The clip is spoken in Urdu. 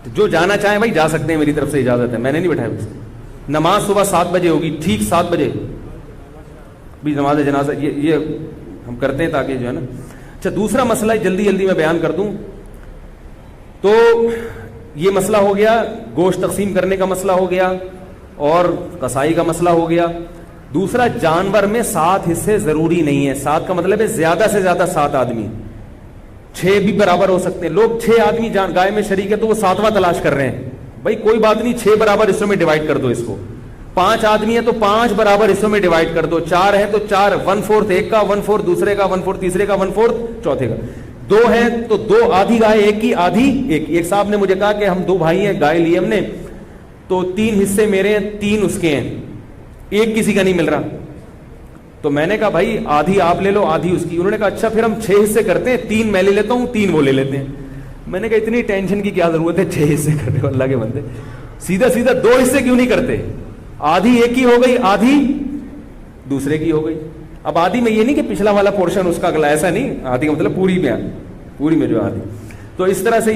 جو جانا چاہیں بھائی جا سکتے ہیں, میری طرف سے اجازت ہے, میں نے نہیں بٹھایا. نماز صبح 7 بجے ہوگی, ٹھیک 7 بجے بھی نماز جنازہ, یہ ہم کرتے ہیں تاکہ جو ہے نا. اچھا دوسرا مسئلہ جلدی جلدی میں بیان کر دوں تو یہ مسئلہ ہو گیا, گوشت تقسیم کرنے کا مسئلہ ہو گیا اور قصائی کا مسئلہ ہو گیا. دوسرا, جانور میں 7 حصے ضروری نہیں ہے. 7 کا مطلب ہے زیادہ سے زیادہ 7 آدمی, 6 بھی برابر ہو سکتے ہیں. لوگ 6 آدمی گائے میں شریک ہے تو وہ 7واں تلاش کر رہے ہیں. بھائی کوئی بات نہیں, 6 برابر حصوں میں ڈیوائڈ کر دو اس کو. 5 آدمی ہے تو 5 برابر حصوں میں ڈیوائڈ کر دو. 4 ہے تو 4, 1/4 ایک کا, 1/4 دوسرے کا, 1/4 تیسرے کا, 1/4 چوتھے کا. 2 ہے تو 2 آدھی گائے ایک کی, آدھی ایک. ایک صاحب نے مجھے کہا کہ ہم 2 بھائی ہیں, گائے لی ہم نے تو 3 حصے میرے ہیں, 3 اس کے ہیں, ایک کسی کا نہیں مل رہا. تو میں نے کہا بھائی آدھی آپ لے لو, آدھی اس کی. انہوں نے کہا اچھا پھر ہم 6 حصے کرتے ہیں, 3 میں لے لیتا ہوں, 3 وہ لے لیتے ہیں. میں نے کہا اتنی ٹینشن کی کیا ضرورت ہے 6 حصے کرنے کو, اللہ کے بندے سیدھا سیدھا 2 حصے کیوں نہیں کرتے؟ آدھی ایک کی ہو گئی, آدھی دوسرے کی ہو گئی. اب آدھی میں یہ نہیں کہ پچھلا والا پورشن اس کا اگلا, ایسا نہیں, آدھی کا مطلب پوری میں جو آدھی. تو اس طرح سے